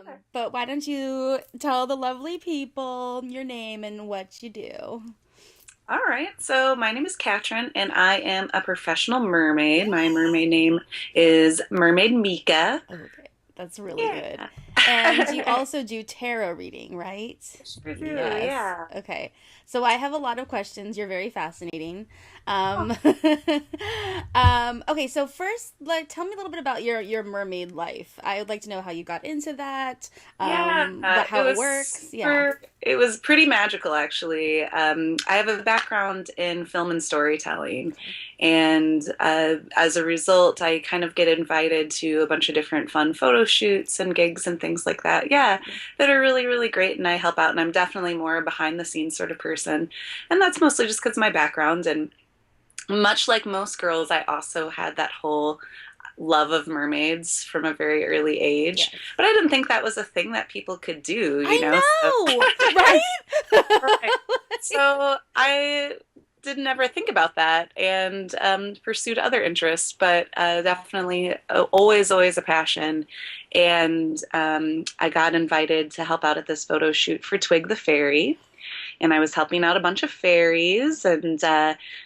Okay. But why don't you tell the lovely people your name and what you do? All right. So my name is Katrin, and I am a professional mermaid. My mermaid name is Mermaid Mika. Okay, that's really good. Yeah. And you also do tarot reading, right? Sure do. Yes. Yeah. Okay. So I have a lot of questions. You're very fascinating. Oh, Um, okay, so first, like, tell me a little bit about your mermaid life. I would like to know how you got into that, yeah. It how it was works. Yeah. super, it was pretty magical, actually. I have a background in film and storytelling. Okay. And as a result, I kind of get invited to a bunch of different fun photo shoots and gigs and things like that. Yeah, Yeah. that are really, really great. And I help out. And I'm definitely more a behind the scenes sort of person. And that's mostly just because of my background. And much like most girls, I also had that whole love of mermaids from a very early age. Yes. But I didn't think that was a thing that people could do, you I know? So, know, right? right. So I didn't ever think about that and pursued other interests, but definitely always, always a passion. And I got invited to help out at this photo shoot for Twig the Fairy, and I was helping out a bunch of fairies, and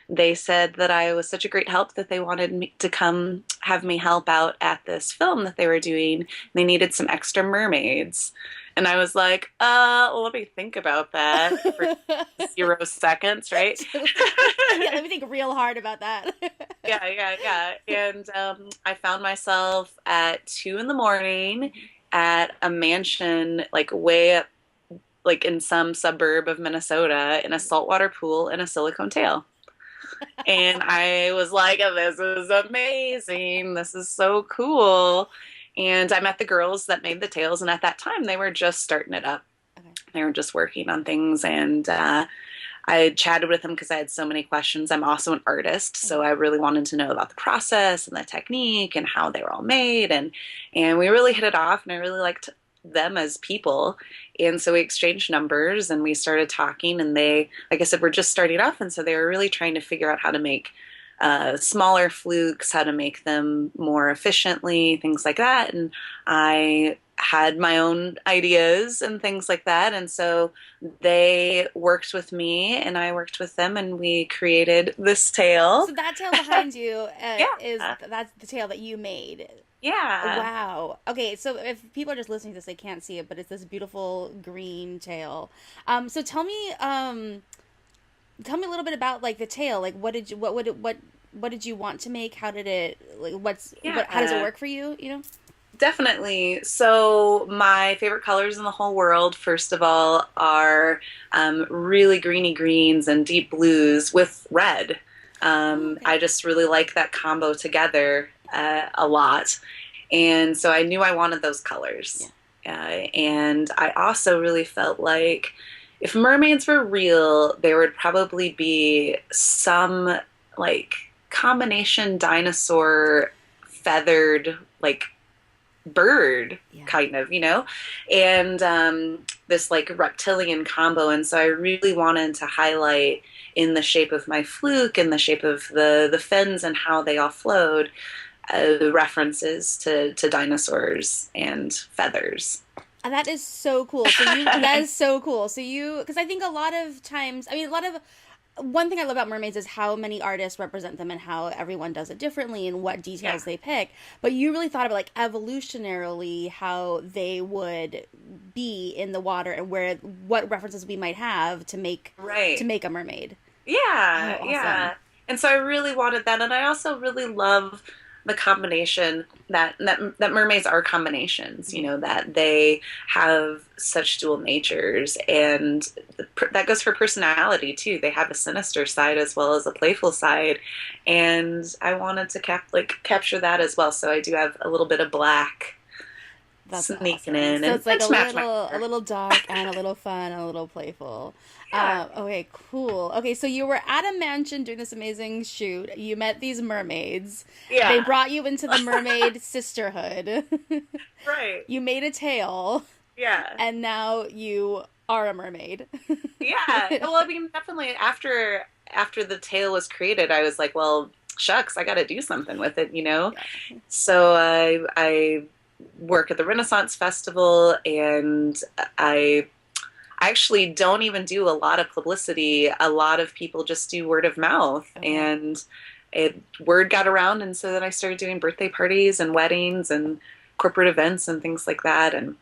they said that I was such a great help that they wanted me to come have me help out at this film that they were doing. They needed some extra mermaids. And I was like, let me think about that for 0 seconds, right? Yeah, let me think real hard about that. Yeah, yeah, yeah. And I found myself at 2 in the morning at a mansion, like way up, like in some suburb of Minnesota, in a saltwater pool and a silicone tail. And I was like, this is amazing. This is so cool. And I met the girls that made the tails. And at that time, they were just starting it up. Okay. They were just working on things. And I chatted with them because I had so many questions. I'm also an artist, so Mhm. I really wanted to know about the process and the technique and how they were all made, and we really hit it off, and I really liked them as people, and so we exchanged numbers and we started talking, and they, like I said, were just starting off, and so they were really trying to figure out how to make smaller flukes, how to make them more efficiently, things like that, and I had my own ideas and things like that. And so they worked with me and I worked with them and we created this tail. So that tail behind you is Yeah. that's the tail that you made. Yeah. Wow. Okay, so if people are just listening to this, they can't see it, but it's this beautiful green tail. So tell me a little bit about like the tail. Like, what did you want to make? How did it like? How does it Yeah. work for you? You know? Definitely. So, my favorite colors in the whole world, first of all, are really greeny greens and deep blues with red. Oh, okay. I just really like that combo together a lot. And so I knew I wanted those Yeah. colors. And I also really felt like if mermaids were real, there would probably be some like combination dinosaur feathered like bird Yeah. kind of, and this like reptilian combo. And so I really wanted to highlight in the shape of my fluke and the shape of the fins and how they all flowed references to dinosaurs and feathers. And that is so cool. That is so cool. Because I think a lot of times, I mean, one thing I love about mermaids is how many artists represent them and how everyone does it differently and what Yeah, details they pick. But you really thought about like evolutionarily how they would be in the water and what references we might have to right. make a mermaid. Oh, Yeah, awesome. yeah. And so I really wanted that, and I also really love the combination that mermaids are combinations. Mhm. That they have such dual natures, and that goes for personality too. They have a sinister side as well as a playful side, and I wanted to capture that as well. So I do have a little bit of black That's sneaking awesome. in, So and it's like to match my a hair. little dark and a little fun, a little playful. Yeah, Okay, cool. Okay, so you were at a mansion doing this amazing shoot. You met these mermaids. They yeah, brought you into the mermaid sisterhood. right, You made a tail, yeah. and now you are a mermaid. Yeah. Well, I mean, definitely after the tale was created, I was like, well, shucks, I got to do something with it. Yeah. So I work at the Renaissance Festival, and I actually don't even do a lot of publicity. A lot of people just do word of mouth, Okay. and word got around, and so then I started doing birthday parties and weddings and corporate events and things like that. And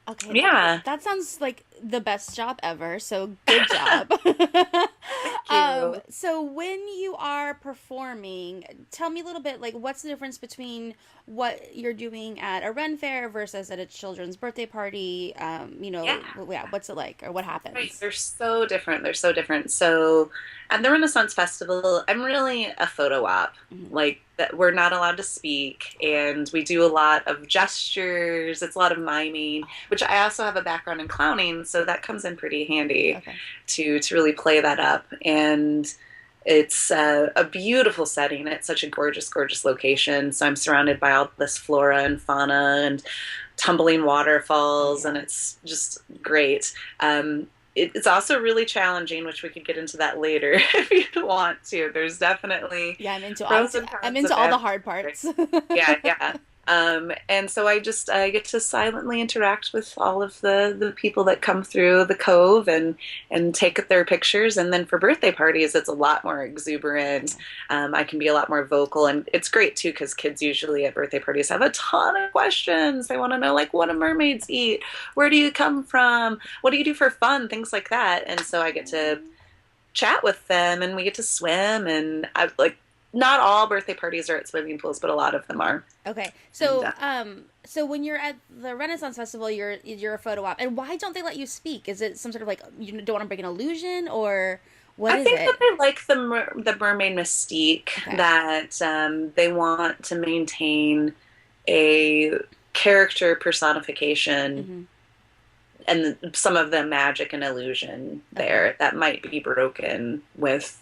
Okay, yeah, that sounds like the best job ever. So good job. thank you. So when you are performing, tell me a little bit like what's the difference between what you're doing at a Ren fair versus at a children's birthday party? Yeah. Yeah, what's it like or what Right, happens? they're so different. They're so different. So, at the Renaissance Festival, I'm really a photo op. Hmm. Like that, we're not allowed to speak, and we do a lot of gestures. It's a lot of miming, which I also have a background in clowning, so that comes in pretty handy Okay. to really play that up. And it's a beautiful setting. It's such a gorgeous, gorgeous location. So I'm surrounded by all this flora and fauna and tumbling Oh waterfalls, and yeah. it's just great. It's also really challenging, which we could get into that later if you want to. There's definitely Yeah, pros and I'm cons into of all the every hard experience. parts. Yeah, yeah. And so I get to silently interact with all of the people that come through the cove and take their pictures. And then for birthday parties, it's a lot more exuberant. I can be a lot more vocal, and it's great too because kids usually at birthday parties have a ton of questions. They want to know like what do mermaids eat? Where do you come from? What do you do for fun? Things like that. And so I get to chat with them, and we get to swim. And I like not all birthday parties are at swimming pools, but a lot of them are. Okay, And so when you're at the Renaissance Festival, you're a photo op, and why don't they let you speak? Is it some sort of like you don't want to break an illusion, or what I is think that it? they like the mermaid mystique, Okay. that they want to maintain a character personification Hmm. and some of the magic and illusion Okay. there that might be broken with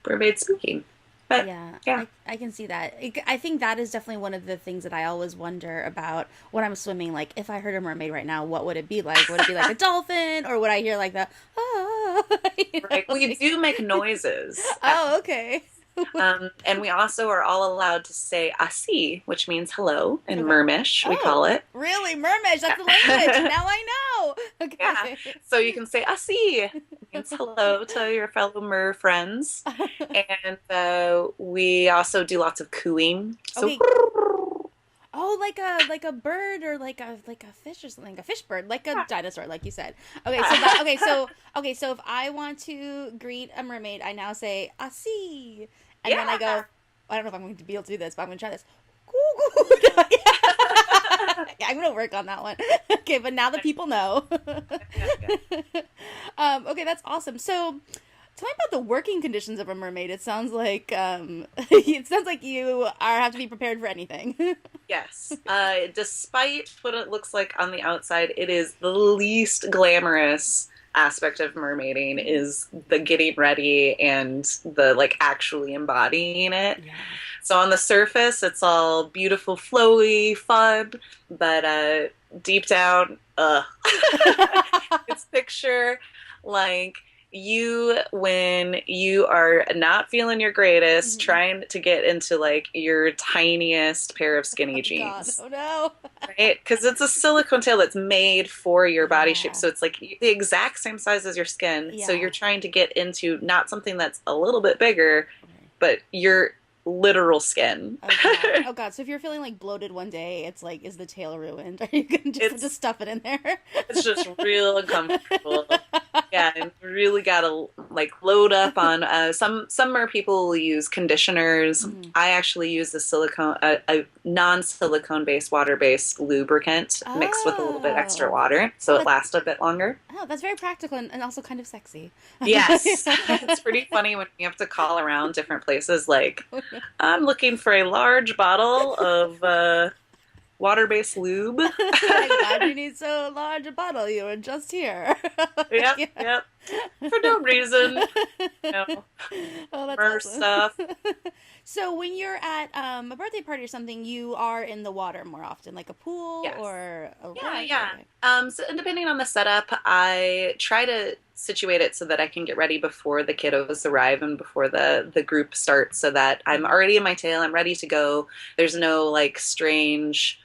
mermaid speaking. But Yeah, yeah, I can see that. I think that is definitely one of the things that I always wonder about when I'm swimming. Like, if I heard a mermaid right now, what would it be like? Would it be like a dolphin, or would I hear like the ah? right. We Like, do make noises at oh, okay, and we also are all allowed to say asi, which means hello in okay. Mermish, we Oh, call it. really? Mermaids? That's the language. Now I know. Yeah. Okay. So you can say asi. It means hello to your fellow mer friends. And we also do lots of cooing. So Okay. Oh, like a bird or like a fish or something, like a fish bird, like a dinosaur, like you said. Okay, so if I want to greet a mermaid, I now say "asi," and then I yeah. go. I don't know if I'm going to be able to do this, but I'm going to try this. Yeah, I'm going to work on that one. Okay, but now the people know. Yeah, yeah. Okay, that's awesome. So, tell me about the working conditions of a mermaid. It sounds like it sounds like you are have to be prepared for anything. Yes. Despite what it looks like on the outside, it is the least glamorous aspect of mermaiding is the getting ready and the like actually embodying it. Yeah. So on the surface, it's all beautiful, flowy, fun, but deep down, it's picture like you when you are not feeling your greatest, Mhm. trying to get into like your tiniest pair of skinny Oh God! jeans. Oh no! Right? Because it's a silicone tail that's made for your body shape. Yeah. So it's like the exact same size as your skin. So Yeah. you're trying to get into not something that's a little bit bigger, Okay. but your literal skin. Oh God. Oh God. So if you're feeling like bloated one day, it's like, is the tail ruined? Are you gonna just have to it's stuff it in there? it's just real uncomfortable. Yeah, and really gotta like load up on some more people will use conditioners. Mhm. I actually use a non-silicone based water-based lubricant mixed with a little bit extra Oh. water Oh, so it lasts a bit longer. that's very practical and also kind of sexy. Yes. It's pretty funny when you have to call around different places like I'm looking for a large bottle of water-based lube. Like, why do you need so large a bottle? You were just here. Yep, Yeah. yep. For no reason. You know, Oh, that's mer awesome. stuff. So when you're at a birthday party or something, you are in the water more often, like a pool Yes. or a Yeah, lake. yeah. Okay. So depending on the setup, I try to situate it so that I can get ready before the kiddos arrive and before the group starts so that I'm Mhm. already in my tail, I'm ready to go. There's no like strange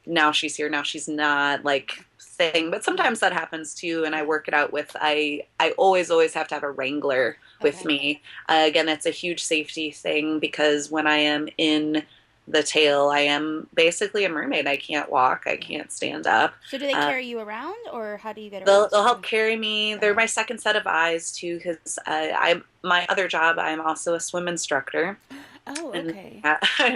now she's here, now she's not, like thing. But sometimes that happens too, and I work it out with I always have to have a Wrangler with Okay. me. Again, it's a huge safety thing because when I am in the tail, I am basically a mermaid. I can't walk, I Yeah. can't stand up. So do they Uh, carry you around, or how do you get around? they'll help carry me. They're Okay. my second set of eyes too, because I my other job, I'm also a swim instructor Oh, and okay.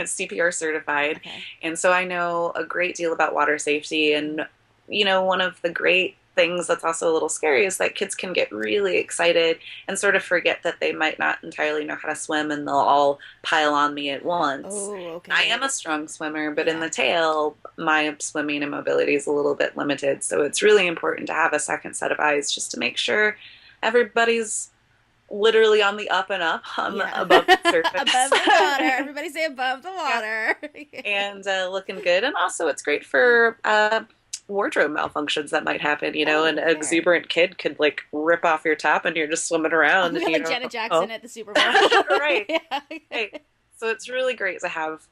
CPR certified. Okay. And so I know a great deal about water safety. And, one of the great things that's also a little scary is that kids can get really excited and sort of forget that they might not entirely know how to swim and they'll all pile on me at once. Oh, I okay. am a strong swimmer, but in Yeah. the tail, my swimming and mobility is a little bit limited. So it's really important to have a second set of eyes just to make sure everybody's literally on the up and up Yeah. above the Above surface. the water. Everybody say above the Yeah, water. and looking good. And also, it's great for wardrobe malfunctions that might happen. An Oh, fair. exuberant kid could like rip off your top, and you're just swimming Oh, around, and you're you like don't Janet know. Jackson at the Super Bowl. Right. Yeah. Right. So it's really great to have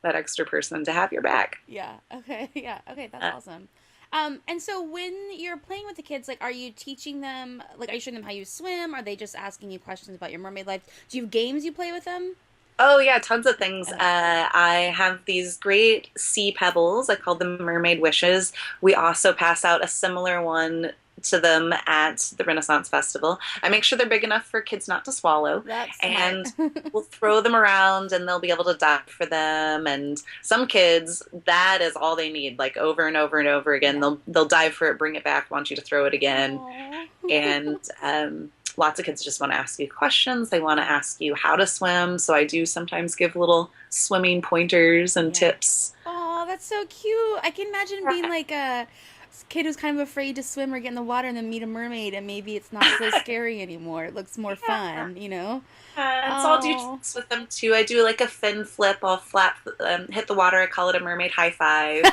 that extra person to have your back. Yeah. Okay. Yeah. Okay. That's Uh, awesome. And so when you're playing with the kids, like, are you teaching them, like, are you showing them how you swim? Are they just asking you questions about your mermaid life? Do you have games you play with them? Oh yeah, tons of things. Okay. I have these great sea pebbles. I call them mermaid wishes. We also pass out a similar one to them at the Renaissance Festival. I make sure they're big enough for kids not to swallow, That's smart. and we'll throw them around, and they'll be able to dive for them. And some kids, that is all they need, like over and over and over again. Yeah. They'll dive for it, bring it back, want you to throw it again, Aww. and lots of kids just want to ask you questions. They want to ask you how to swim. So I do sometimes give little swimming pointers and Yeah. tips. Oh, that's so cute. I can imagine being like a kid who's kind of afraid to swim or get in the water and then meet a mermaid, and maybe it's not so scary anymore. It looks more Yeah. fun, you know? And so I'll do Oh. tricks with them too. I do like a fin flip. I'll hit the water. I call it a mermaid high five.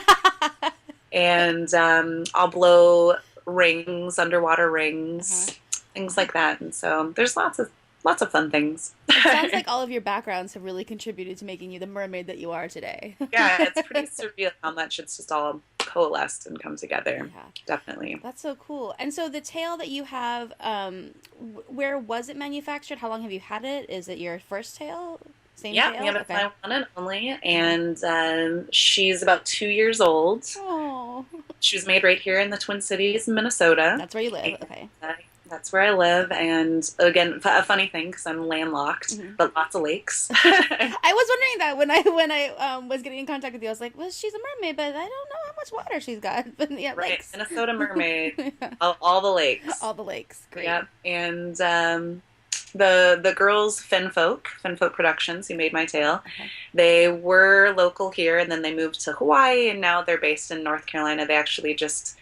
And I'll blow rings, underwater Uh-huh. rings, things like that. And so there's lots of fun things. It sounds like all of your backgrounds have really contributed to making you the mermaid that you are today. Yeah, it's pretty surreal how much it's just all coalesced and come together. Yeah. Definitely. That's so cool. And so the tail that you have, where was it manufactured? How long have you had it? Is it your first tail? Same Yeah, tail? yeah, it's Okay. my one and only, and she's about 2 years old. Oh, She was made right here in the Twin Cities, Minnesota. that's where you live. And, Okay. that's where I live. And again, a funny thing because I'm landlocked, Hmm. but lots of lakes. I was wondering that when I was getting in contact with you, I was like, well, she's a mermaid, but I don't know how much water she's got. But yeah, Right, lakes. Minnesota mermaid, Yeah. all the lakes. All the lakes. Great. Yep, and the girls Finfolk Productions, who made my tail, Okay. they were local here, and then they moved to Hawaii, and now they're based in North Carolina. They actually just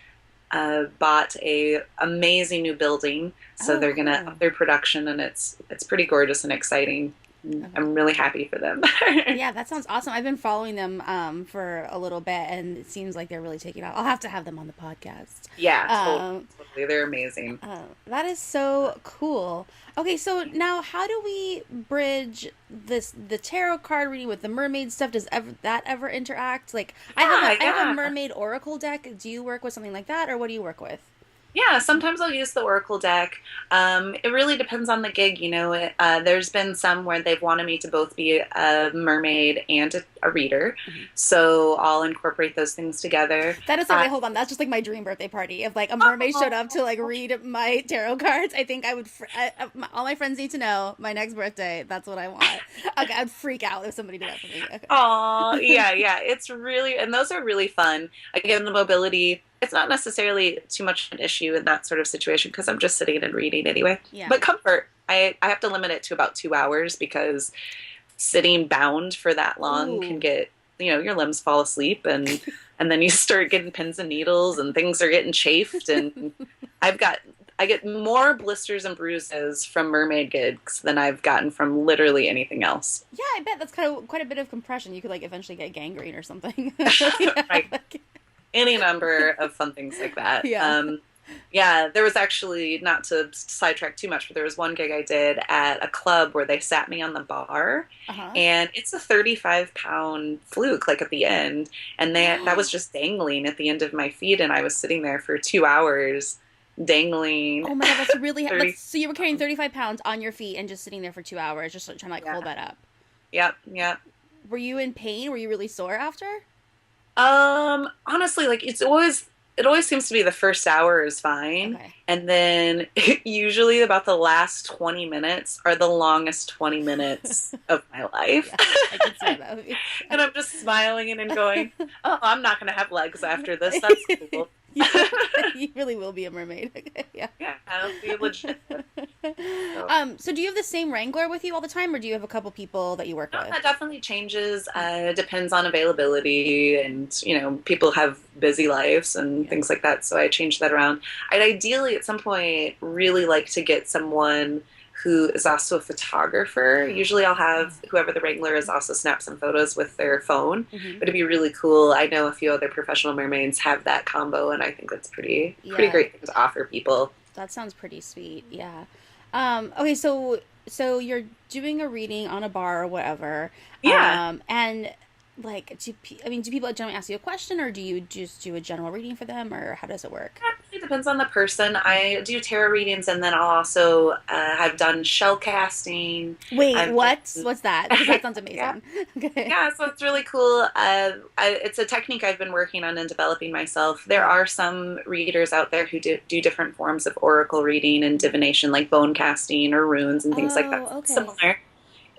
bought a amazing new building, so Oh, they're gonna cool. up their production, and it's pretty gorgeous and exciting. Okay. I'm really happy for them. Yeah, that sounds awesome. I've been following them for a little bit, and it seems like they're really taking off. I'll have to have them on the podcast. Yeah, Um, totally. They're amazing. that is so cool. Okay, so now how do we bridge the tarot card reading with the mermaid stuff? Does that ever interact? Like Yeah, I have a yeah. mermaid oracle deck. Do you work with something like that, or what do you work with? Yeah, sometimes I'll use the Oracle deck. It really depends on the gig, there's been some where they've wanted me to both be a mermaid and a reader, Mhm. so I'll incorporate those things together. That is like, Uh, wait, hold on. That's just like my dream birthday party. If like a mermaid showed up to like read my tarot cards, I think I would. All my friends need to know my next birthday. That's what I want. Okay, I'd freak out if somebody did that for me. Oh, Okay. yeah, yeah. It's really, and those are really fun. Again, the mobility, it's not necessarily too much an issue in that sort of situation because I'm just sitting and reading anyway. Yeah. But comfort, I have to limit it to about 2 hours because sitting bound for that long can Ooh. get, your limbs fall asleep and then you start getting pins and needles and things are getting chafed and I get more blisters and bruises from mermaid gigs than I've gotten from literally anything else. Yeah, I bet that's quite a bit of compression. You could like eventually get gangrene or something. Yeah, Right. like- Any number of fun things like that. yeah. Yeah, there was actually, not to sidetrack too much, but there was one gig I did at a club where they sat me on the bar, Uh-huh. and it's a 35-pound fluke, like at the end, and that was just dangling at the end of my feet, and I was sitting there for 2 hours dangling Oh my God, that's really, that's, 30 so you were carrying pounds. 35 pounds on your feet and just sitting there for 2 hours, just like, trying to like hold Yeah. that up. Yep, yep. Were you in pain? Were you really sore after? Honestly, like it always seems to be the first hour is fine, Okay. and then usually about the last 20 minutes are the longest 20 minutes of my life. Yeah, I can see how that would be. And I'm just smiling and going, "Oh, I'm not going to have legs after this. That's cool." you, you really will be a mermaid. Okay, yeah. Yeah, I'll be legit. So, So do you have the same Wrangler with you all the time, or do you have a couple people that you work no, with? that definitely changes. Depends on availability, and people have busy lives and Yeah. things like that. So I change that around. I'd ideally, at some point, really like to get someone who is also a photographer. Usually, I'll have whoever the wrangler is also snap some photos with their phone. Hmm. But it'd be really cool. I know a few other professional mermaids have that combo, and I think that's pretty Yeah, great thing to offer people. that sounds pretty sweet. Yeah. Okay, so you're doing a reading on a bar or whatever, Yeah. and like, I mean, do people generally ask you a question, or do you just do a general reading for them, or how does it work? It depends on the person. I do tarot readings, and then I'll also have done shell casting. Wait, I've what? done, What's that? Because that sounds yeah, amazing. Okay. yeah. So it's really cool. It's a technique I've been working on and developing myself. There Okay. are some readers out there who do different forms of oracle reading and divination, like bone casting or runes and things like that. Oh, okay. Similar.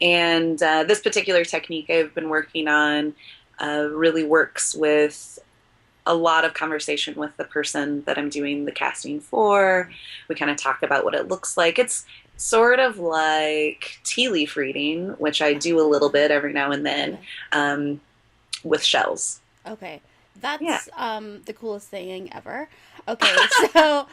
And this particular technique I've been working on really works with a lot of conversation with the person that I'm doing the casting for. We kind of talk about what it looks like. It's sort of like tea leaf reading, which I do a little bit every now and then Okay. um, with shells. Okay. Yeah. That's the coolest thing ever. Okay, so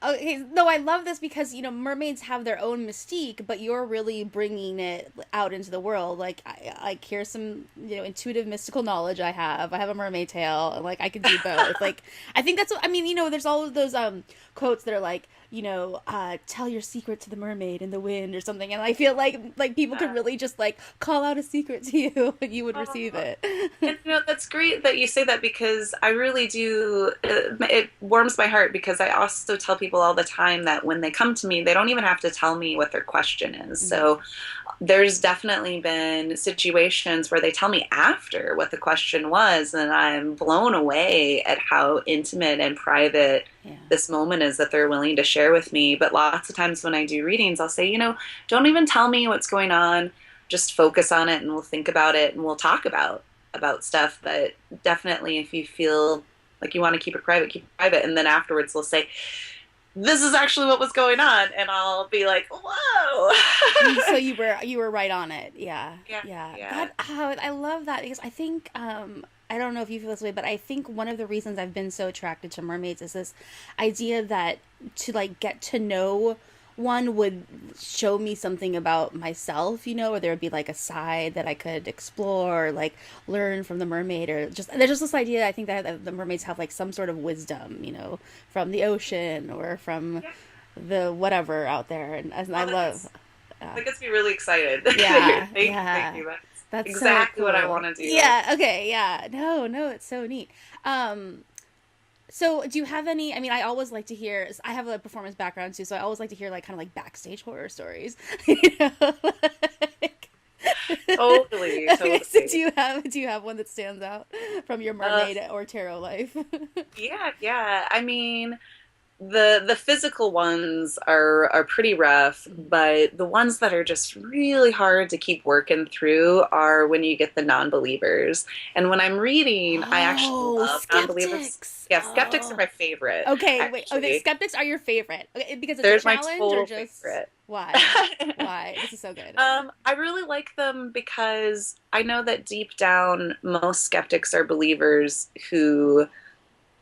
okay, no, I love this because mermaids have their own mystique, but you're really bringing it out into the world. Like, like here's some intuitive mystical knowledge I have. I have a mermaid tail, and like I can do both. Like, I think that's what I mean. There's all of those quotes that are like, tell your secret to the mermaid in the wind or something, and I feel like people could really just like call out a secret to you and you would receive Oh, it. and that's great that you say that, because I really do. It warms my heart, because I also tell people all the time that when they come to me, they don't even have to tell me what their question is. Mhm. So there's definitely been situations where they tell me after what the question was, and I'm blown away at how intimate and private Yeah. this moment is that they're willing to share with me. But lots of times when I do readings, I'll say, don't even tell me what's going on. Just focus on it, and we'll think about it, and we'll talk about stuff. But definitely, if you feel like you want to keep it private, keep it private. And then afterwards, they'll say, "This is actually what was going on," and I'll be like, So "Whoa!" you were right on it. Yeah. Yeah, Yeah. yeah. That I love that because I think I don't know if you feel this way, but I think one of the reasons I've been so attracted to mermaids is this idea that to like get to know one would show me something about myself, or there would be like a side that I could explore, or, like learn from the mermaid, or just there's just this idea I think that the mermaids have like some sort of wisdom, from the ocean or from Yeah. the whatever out there, and I Oh, love. that gets me really excited. Yeah, Thank yeah. you. That's That's so exactly what I cool. want to do. Yeah, okay, yeah. No, no, it's so neat. So do you have any, I mean, I always like to hear, I have a performance background too, so I always like to hear like kind of like backstage horror stories. you know? like- Totally, okay, so do totally. you have do you have one that stands out from your Uh, mermaid or tarot life? yeah, yeah. I mean, the physical ones are pretty rough, but the ones that are just really hard to keep working through are when you get the non-believers. And when I'm reading, I actually Oh, love non-believers. skeptics. Yeah, skeptics are Oh. my favorite, Okay, wait. Oh, the actually. skeptics are your favorite. Okay, because it's a They're my challenge or total just favorite. why? Why? This is so good. I really like them because I know that deep down, most skeptics are believers who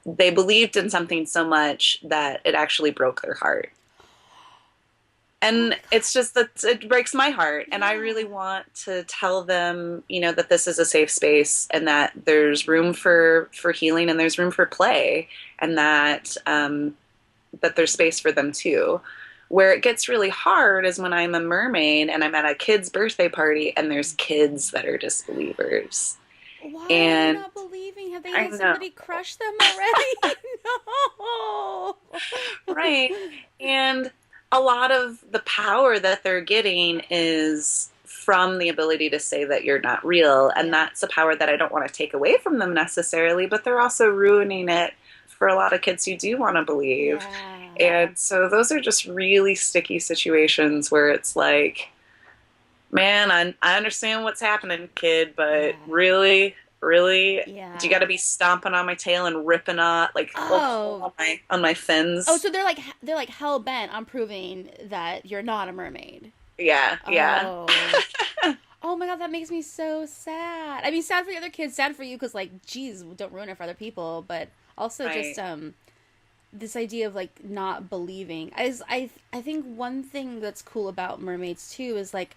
they believed in something so much that it actually broke their heart. Oh my And it's god. just that it breaks my heart. And I really Yeah. want to tell them, that this is a safe space, and that there's room for healing, and there's room for play, and that that there's space for them too. Where it gets really hard is when I'm a mermaid and I'm at a kid's birthday party and there's kids that are disbelievers. Why are they And not believing? Have they I had know, somebody crush them already? No. right? And a lot of the power that they're getting is from the ability to say that you're not real. And Yeah. that's a power that I don't want to take away from them necessarily, but they're also ruining it for a lot of kids who do want to believe. Yeah. And so those are just really sticky situations where it's like, man, I understand what's happening, kid, but Yeah. really, really, do you got Yeah. to be stomping on my tail and ripping on like a hole Oh. on my Oh, fins? so they're like hell bent on proving that you're not a mermaid. Yeah, yeah, Oh. Oh my god, that makes me so sad. I mean, sad for the other kids, sad for you because like, geez, don't ruin it for other people. But also just right, this idea of like not believing. I think one thing that's cool about mermaids too is like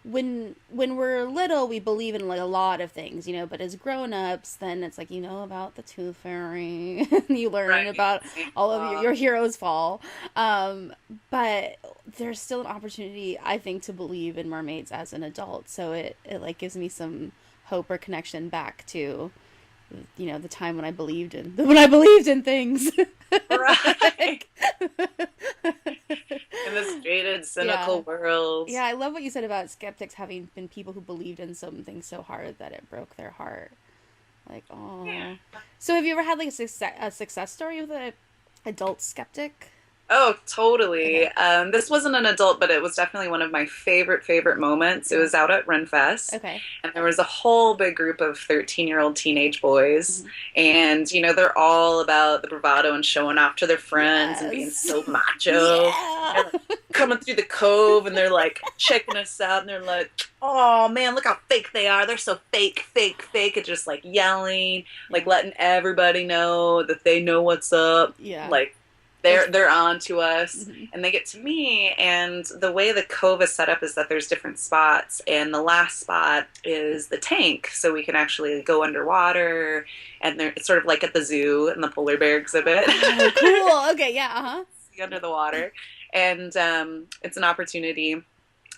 when we're little we believe in like a lot of things, you know, but as grown-ups then it's like you know about the tooth fairy and you learn right. about all of Uh, your heroes fall. But there's still an opportunity I think to believe in mermaids as an adult, so it like gives me some hope or connection back to, you know, the time when I believed in when I believed in things. right. Like, In this jaded, yeah. cynical world. Yeah, I love what you said about skeptics having been people who believed in something so hard that it broke their heart. Like, Yeah. oh. So have you ever had like a success story with an adult skeptic? Oh, totally. Okay. This wasn't an adult, but it was definitely one of my favorite moments. It Yeah. was out at Renfest, Okay. and there was a whole big group of 13-year-old teenage boys. Mhm. And, you know, they're all about the bravado and showing off to their friends and being Yes. so macho. Yeah. They're like coming through the cove and they're like checking us out and they're like, oh man, look how fake they are. They're so fake, fake, fake. And just like yelling, like Yeah. letting everybody know that they know what's up. Yeah. Like There's. they're on to us, Mhm. and they get to me. And the way the cove is set up is that there's different spots, and the last spot is the tank, so we can actually go underwater. And it's sort of like at the zoo in the polar bear exhibit. Oh, cool. Okay. Yeah. Uh huh. See under the water, and it's an opportunity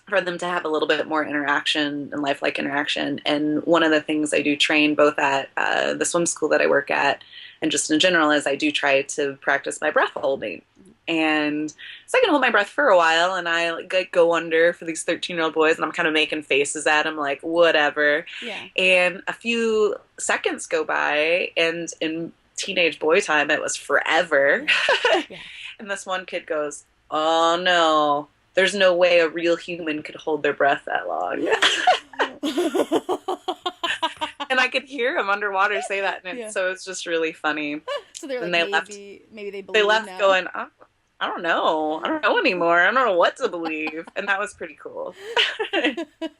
for them to have a little bit more interaction and lifelike interaction. And one of the things I do train both at the swim school that I work at and just in general is I do try to practice my breath holding. And so I can hold my breath for a while and I like go under for these 13-year-old boys and I'm kind of making faces at them like whatever. Yeah. And a few seconds go by and in teenage boy time it was forever. Yeah. Yeah. And this one kid goes, oh no, there's no way a real human could hold their breath that long. And I could hear him underwater say that, and Yeah. so it's just really funny. So they're like And they left. maybe they They believe left now. going, I don't know. I don't know anymore. I don't know what to believe. And that was pretty cool.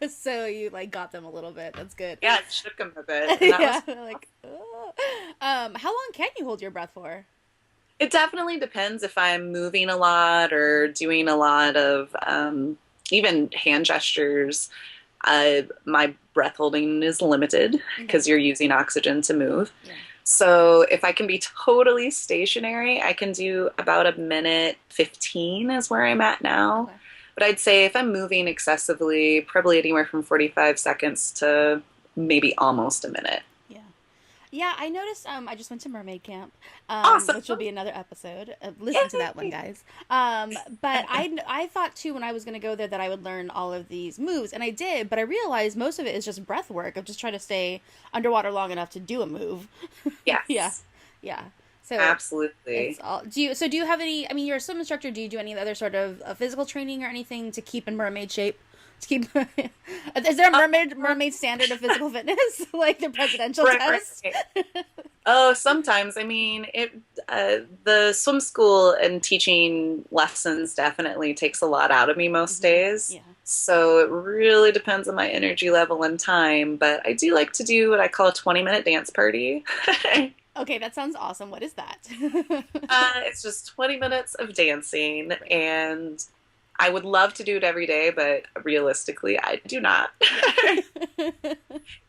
So you like got them a little bit. That's good. Yeah, it shook him a bit, and that Yeah. was. Like, oh. How long can you hold your breath for? It definitely depends if I'm moving a lot or doing a lot of even hand gestures. My breath holding is limited Okay. because you're using oxygen to move. Yeah. So if I can be totally stationary, I can do about a minute 15 is where I'm at now. Okay. But I'd say if I'm moving excessively, probably anywhere from 45 seconds to maybe almost a minute. Yeah. Yeah, I noticed I just went to mermaid camp, Awesome. which will be another episode. Listen to that one, Yay. guys. But I thought too when I was going to go there that I would learn all of these moves, and I did, but I realized most of it is just breath work of just trying to stay underwater long enough to do a move. Yeah. Yes, Yeah. So absolutely. it's all do you have any, I mean, you're a swim instructor, do you do any other sort of physical training or anything to keep in mermaid shape? To keep Is there a mermaid standard of physical fitness? Like the presidential Right, test? right. Oh, sometimes. I mean, the swim school and teaching lessons definitely takes a lot out of me most days. Yeah. So it really depends on my energy level and time. But I do like to do what I call a 20-minute dance party. Okay, that sounds awesome. What is that? It's just 20 minutes of dancing, and I would love to do it every day, but realistically, I do not. Yeah.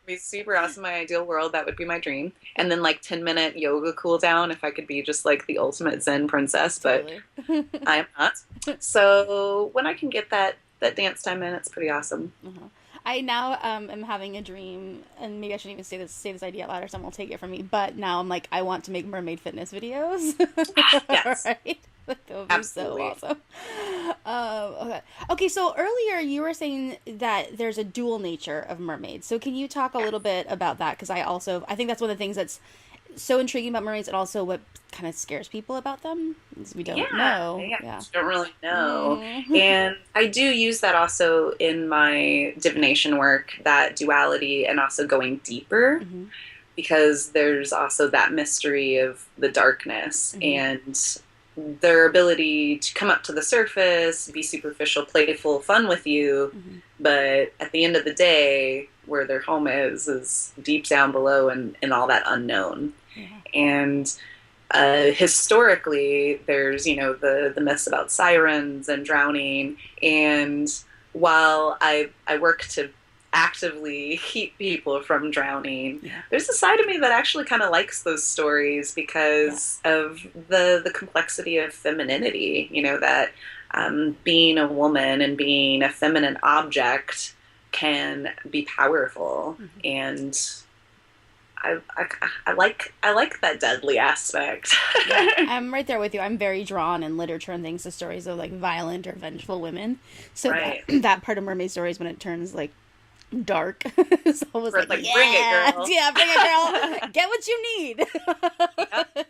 Be super awesome. My ideal world, that would be my dream. And then like 10-minute yoga cool down if I could be just like the ultimate Zen princess, but Totally. I am not. So when I can get that dance time in, it's pretty awesome. Uh-huh. I now am having a dream, and maybe I shouldn't even say this idea out loud, or someone will take it from me. But now I'm like, I want to make mermaid fitness videos. Yes, Right? Like, that would be so absolutely. awesome. Okay. Okay. So earlier you were saying that there's a dual nature of mermaids. So can you talk a little bit about that? Because I think that's one of the things that's so intriguing about mermaids, and also what kind of scares people about them is we don't Yeah, know. yeah, Yeah. you don't really know. Mm. And I do use that also in my divination work, that duality and also going deeper, Hmm. because there's also that mystery of the darkness Hmm. and their ability to come up to the surface, be superficial, playful, fun with you, Hmm. but at the end of the day, where their home is deep down below and all that unknown. Yeah. And historically, there's the myths about sirens and drowning, and while I work to actively keep people from drowning, Yeah. there's a side of me that actually kind of likes those stories Yeah. because of the complexity of femininity. That being a woman and being a feminine object can be powerful, Hmm. and I like that deadly aspect. Yeah, I'm right there with you. I'm very drawn in literature and things to stories of like violent or vengeful women. So that Right. that part of mermaid stories when it turns like dark is always Where like, it's like, bring it, yeah, girl. yeah, bring it, girl. Get what you need. Yep.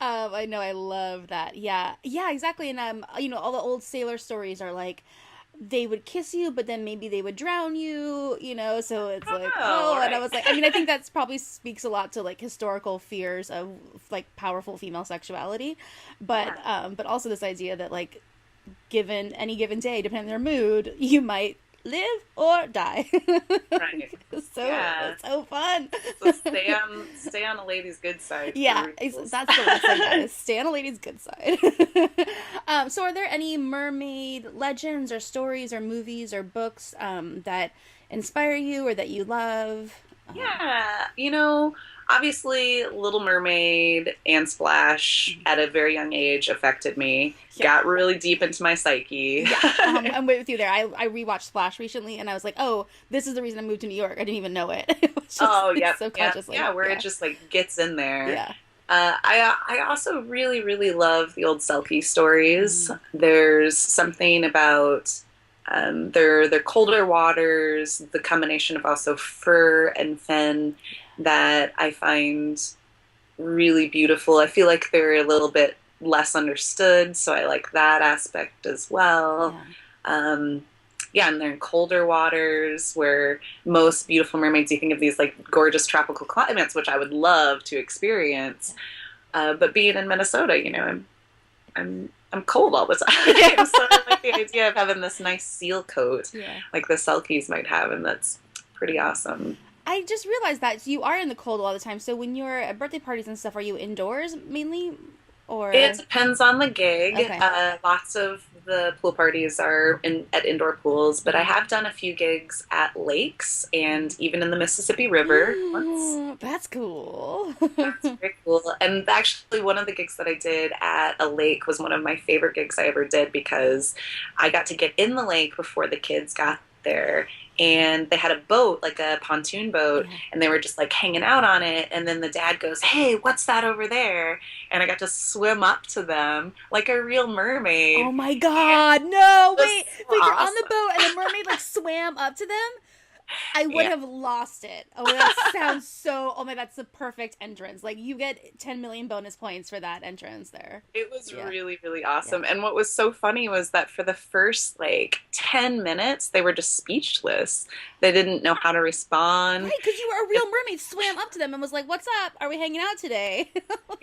Yeah. I know, I love that. Yeah, yeah, exactly. And all the old sailor stories are like they would kiss you, but then maybe they would drown you, so it's like, Oh, oh, and I right. was like, I mean, I think that's probably speaks a lot to like historical fears of like powerful female sexuality, Yeah. but also this idea that like given any given day, depending on their mood, you might live or die. Right. Yeah. It's so fun. So stay on a lady's good side for Yeah, reals. that's the lesson, guys. Stay on a lady's good side. So, are there any mermaid legends or stories or movies or books that inspire you or that you love? Um, Yeah, obviously Little Mermaid and Splash at a very young age affected me. yeah, Got really deep into my psyche. yeah. I'm with you there. I rewatched Splash recently, and I was like, oh, this is the reason I moved to New York. I didn't even know it. It was just Oh, like, yep, yep, subconsciously. yeah, where it Yeah, just like gets in there. yeah. I also really really love the old Selkie stories. Mm, There's something about their colder waters, the combination of also fur and fen that I find really beautiful. I feel like they're a little bit less understood, so I like that aspect as well. yeah. Um, yeah, and they're in colder waters where most beautiful mermaids, you think of these like gorgeous tropical climates, which I would love to experience. But being in Minnesota, I'm cold all the time. So I like the idea of having this nice seal coat Yeah. like the Selkies might have, and that's pretty awesome. I just realized that you are in the cold all the time. So when you're at birthday parties and stuff, are you indoors mainly, It or depends on the gig. okay? Lots of the pool parties are at indoor pools, but I Mhm. have done a few gigs at lakes and even in the Mississippi River once. That's cool. That's very cool. And actually, one of the gigs that I did at a lake was one of my favorite gigs I ever did because I got to get in the lake before the kids got there. And they had a boat, like a pontoon boat, Yeah. and they were just like hanging out on it. And then the dad goes, "Hey, what's that over there?" And I got to swim up to them like a real Oh mermaid. my And god, no, it was wait. so But you're on the awesome. boat and the mermaid like swam up to them? I would Yeah. have lost it. Oh, that sounds so. Oh my, that's the perfect entrance. Like you get 10 million bonus points for that entrance there. It was Yeah, really, really yeah. awesome. And what was so funny was that for the first like 10 minutes, they were just speechless. They didn't know how to respond. Right, because you were a real mermaid, swam up to them and was like, "What's up? Are we hanging out today?"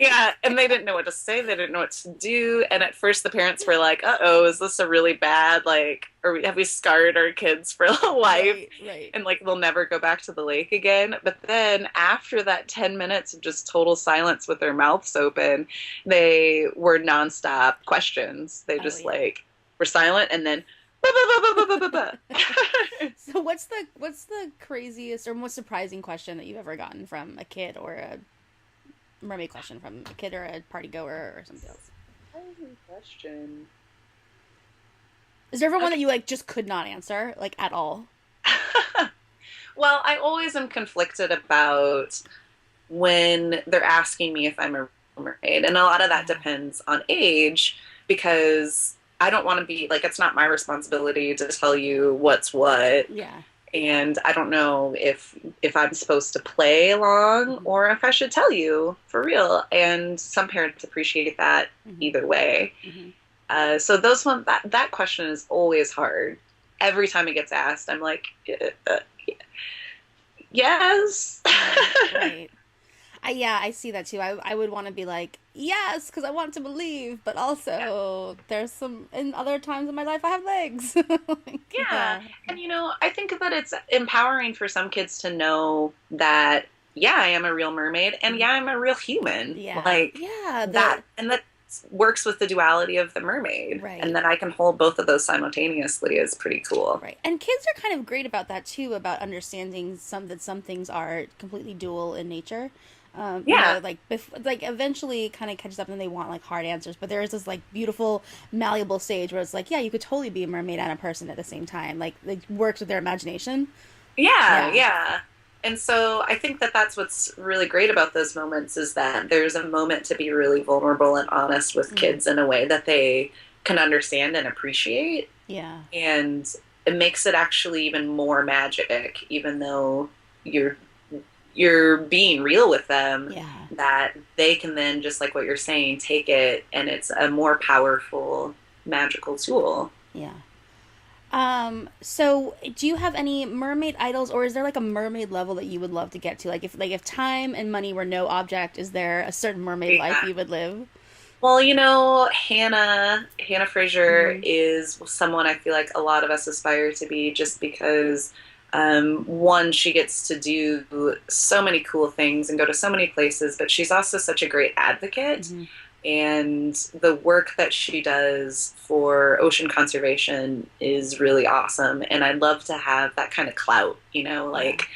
Yeah, and they didn't know what to say. They didn't know what to do. And at first, the parents were like, "Uh-oh, is this a really bad like? Have we scarred our kids for life?" Right, right. And like they'll never go back to the lake again. But then after that 10 minutes of just total silence with their mouths open, they were nonstop questions. They Oh just yeah, like we're silent, and then "Ba, ba, ba, ba, ba, ba, ba, ba." So what's the craziest or most surprising question that you've ever gotten from a kid, or a mermaid question from a kid or a party goer or something else? Surprising question. Is there ever one that you Okay. like just could not answer like at all? Well, I always am conflicted about when they're asking me if I'm a mermaid. And a lot of that Yeah. depends on age because I don't want to be like, it's not my responsibility to tell you what's what. Yeah. And I don't know if I'm supposed to play along Hmm. or if I should tell you for real. And some parents appreciate that Hmm. either way. Hmm. So those one that question is always hard. Every time it gets asked, I'm like, yes. Right. Right. Yeah, I see that too. I would want to be like, yes, because I want to believe, but also there's some, in other times in my life, I have legs. Like, Yeah. yeah. And I think that it's empowering for some kids to know that, yeah, I am a real mermaid and Mhm. yeah, I'm a real human. Yeah. Like Yeah. that, and that works with the duality of the mermaid. And Right. that I can hold both of those simultaneously is pretty cool. Right. And kids are kind of great about that too, about understanding some things are completely dual in nature. Yeah. Like like eventually kind of catches up and they want like hard answers, but there is this like beautiful malleable stage where it's like, yeah, you could totally be a mermaid and a person at the same time. Like it works with their imagination. Yeah. Yeah. Yeah. And so I think that that's what's really great about those moments is that there's a moment to be really vulnerable and honest with Mm. kids in a way that they can understand and appreciate. Yeah. And it makes it actually even more magic, even though you're you're being real with them, Yeah. that they can then, just like what you're saying, take it and it's a more powerful magical tool. Yeah. So do you have any mermaid idols, or is there like a mermaid level that you would love to get to? Like if time and money were no object, is there a certain mermaid life Yeah. you would live? Well, Hannah Fraser Mm-hmm. is someone I feel like a lot of us aspire to be just because one, she gets to do so many cool things and go to so many places, but she's also such a great advocate. Mm-hmm. And the work that she does for ocean conservation is really awesome. And I'd love to have that kind of clout, Yeah. like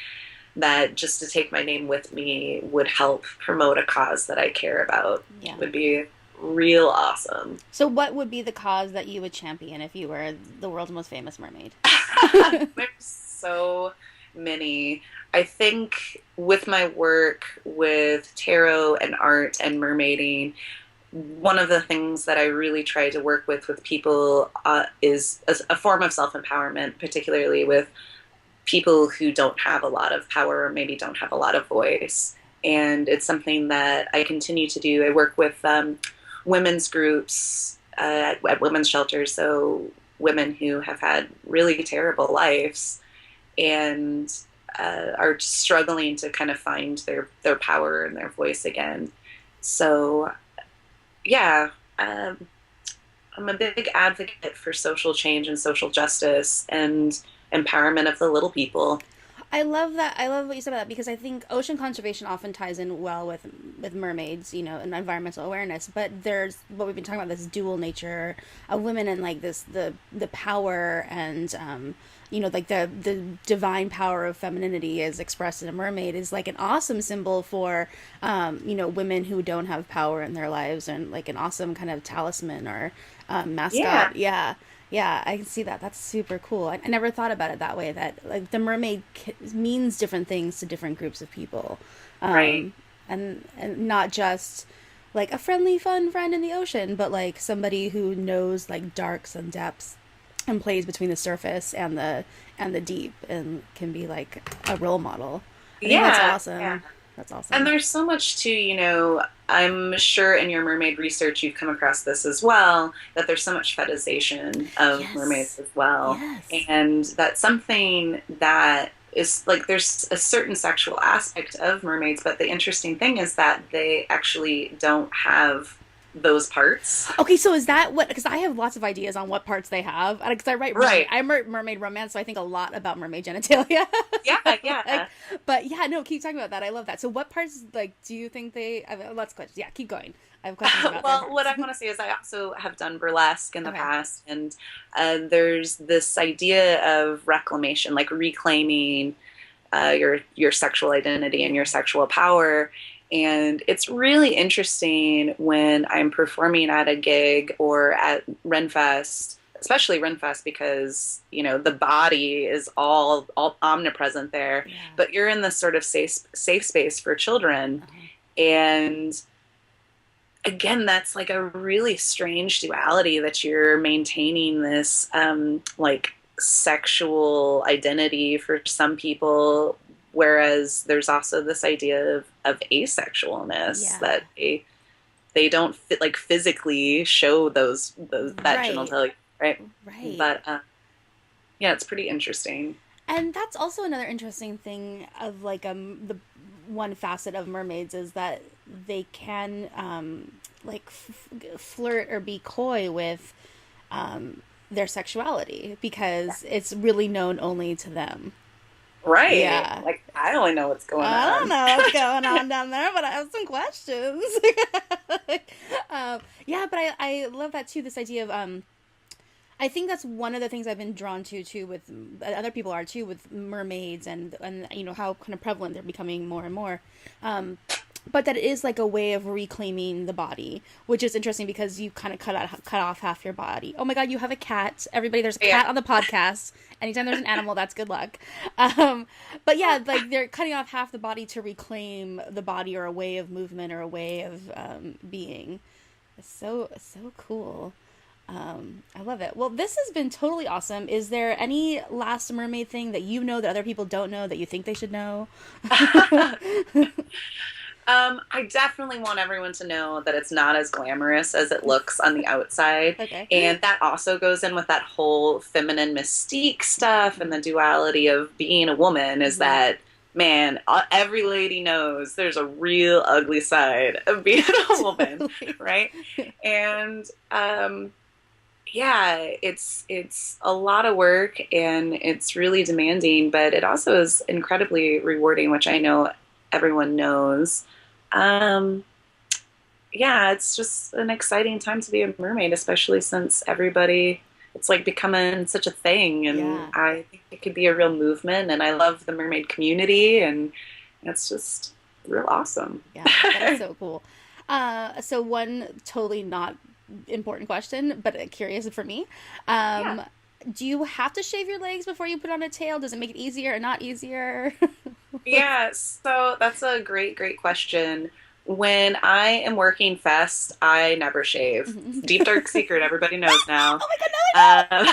that just to take my name with me would help promote a cause that I care about Yeah. would be real awesome. So what would be the cause that you would champion if you were the world's most famous mermaid? There's so many. I think with my work with tarot and art and mermaiding, one of the things that I really try to work with people is a form of self empowerment, particularly with people who don't have a lot of power or maybe don't have a lot of voice. And it's something that I continue to do. I work with women's groups at women's shelters, so women who have had really terrible lives and are struggling to kind of find their power and their voice again. So yeah, I'm a big advocate for social change and social justice and empowerment of the little people. I love that. I love what you said about that because I think ocean conservation often ties in well with mermaids, and environmental awareness. But there's what we've been talking about, this dual nature of women, and like this the power and like the divine power of femininity is expressed in a mermaid is like an awesome symbol for women who don't have power in their lives, and like an awesome kind of talisman or Yeah, mascot. Yeah. Yeah, I can see that. That's super cool. I never thought about it that way. That like the mermaid means different things to different groups of people, right. and not just like a friendly, fun friend in the ocean, but like somebody who knows like darks and depths and plays between the surface and the deep and can be like a role model. I think that's Yeah, yeah. awesome. That's And awesome. there's so much too, I'm sure in your mermaid research you've come across this as well, that there's so much fetishization of mermaids Yes. as well. Yes. And that's something that is like there's a certain sexual aspect of mermaids, but the interesting thing is that they actually don't have those parts. Okay, so is that what? Because I have lots of ideas on what parts they have. Because I write mermaid, Right. mermaid romance, so I think a lot about mermaid genitalia. Yeah, like, yeah. but yeah, no, keep talking about that. I love that. So, what parts like do you think they? I mean, let's question. Yeah, keep going. I have questions about their Well, what parts. I want to say is I also have done burlesque in the Okay. past, and there's this idea of reclamation, like reclaiming your sexual identity and Yeah. your sexual power. And it's really interesting when I'm performing at a gig or at Renfest, especially Renfest, because the body is all omnipresent there. Yeah. But you're in this sort of safe space for children, Uh-huh. and again, that's like a really strange duality that you're maintaining this like sexual identity for some people, whereas there's also this idea of asexualness Yeah. that they don't fit, like physically show those that Right. genitalia, right? Right. But yeah, it's pretty interesting. And that's also another interesting thing of like the one facet of mermaids is that they can like flirt or be coy with their sexuality because it's really known only to them. Right. Yeah. Like I only know what's going I don't on. know what's going on down there, but I have some questions. Yeah, but I love that too. This idea of I think that's one of the things I've been drawn to too with other people are too with mermaids and how kind of prevalent they're becoming more and more. But that it is like a way of reclaiming the body, which is interesting because you kind of cut off half your body. Oh my god, you have a cat! Everybody, there's a cat Yeah. on the podcast. Anytime there's an animal, that's good luck. But yeah, like they're cutting off half the body to reclaim the body or a way of movement or a way of being. It's so cool. I love it. Well, this has been totally awesome. Is there any last mermaid thing that you know that other people don't know that you think they should know? I definitely want everyone to know that it's not as glamorous as it looks on the outside. Okay. And that also goes in with that whole feminine mystique stuff and the duality of being a woman is Mm-hmm. that, man, every lady knows there's a real ugly side of being a woman, Totally. right? And yeah, it's a lot of work and it's really demanding, but it also is incredibly rewarding, which I know everyone knows. Um, yeah, it's just an exciting time to be a mermaid, especially since it's like becoming such a thing, and Yeah. I think it could be a real movement, and I love the mermaid community, and it's just real awesome. Yeah, that is so cool. So one totally not important question, but curious for me. Yeah. Um, do you have to shave your legs before you put on a tail? Does it make it easier or not easier? Yeah, so that's a great, great question. When I am working fest, I never shave. Deep dark secret, everybody knows now. Oh my god, now Um,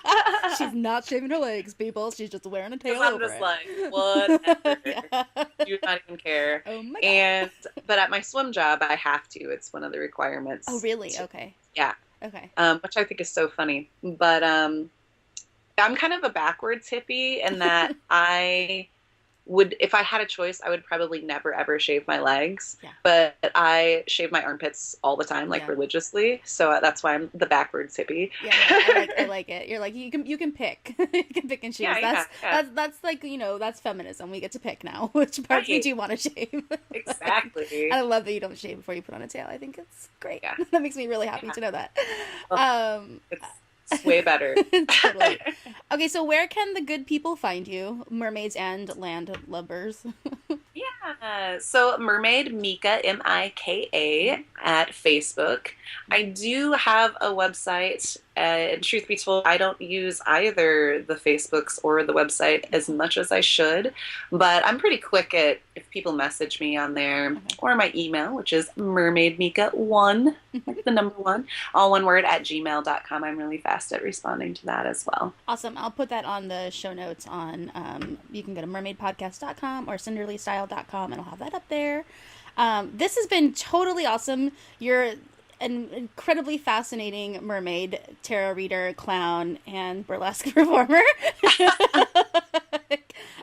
I know! She's not shaving her legs, people. She's just wearing a tail I'm over just it. like, whatever. Yeah. Do not even care. Oh my god. And but at my swim job, I have to. It's one of the Oh requirements. really? Okay. Yeah, Okay. which I think is so funny. But I'm kind of a backwards hippie in that I would, if I had a choice, I would probably never ever shave my legs. Yeah. But I shave my armpits all the time, like Yeah. religiously. So that's why I'm the backwards hippie. Yeah, no, I like it. You're like you can pick. You can pick and choose. Yeah, yeah, That's yeah. that's like, that's feminism. We get to pick now which parts we Right. do want to shave. Exactly. I love that you don't shave before you put on a tail. I think it's great. Yeah. That makes me really happy Yeah. to know that. Well, Um it's way better. totally. Okay, so where can the good people find you? Mermaids and landlubbers. Yeah. So Mermaid Mika, Mika, at Facebook. I do have a website. And truth be told, I don't use either the Facebooks or the website as much as I should. But I'm pretty quick at if people message me on there Okay. or my email, which is mermaidmika1, like the number one, all one word at gmail.com. I'm really fast at responding to that as well. Awesome. I'll put that on the show notes on you can go to mermaidpodcast.com or cinderlystyle.com and I'll have that up there. This has been totally awesome. You're an incredibly fascinating mermaid, tarot reader, clown, and burlesque performer.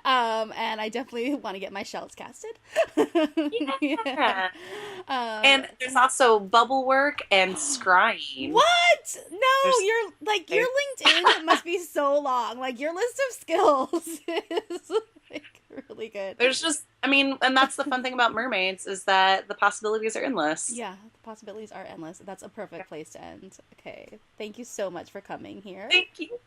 And I definitely want to get my shells casted. Yeah. Yeah. And there's also bubble work and scrying. What? No, There's your LinkedIn must be so long. Like your list of skills is like really good. there's just I mean, and that's the fun thing about mermaids is that the possibilities are endless. Yeah, the possibilities are endless. That's a perfect place to end. Okay. Thank you so much for coming here. Thank you.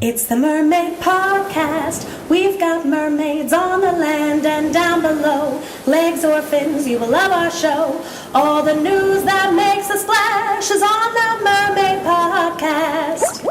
It's the Mermaid Podcast. We've got mermaids on the land and down below. Legs or fins, you will love our show. All the news that makes a splash is on the Mermaid Podcast.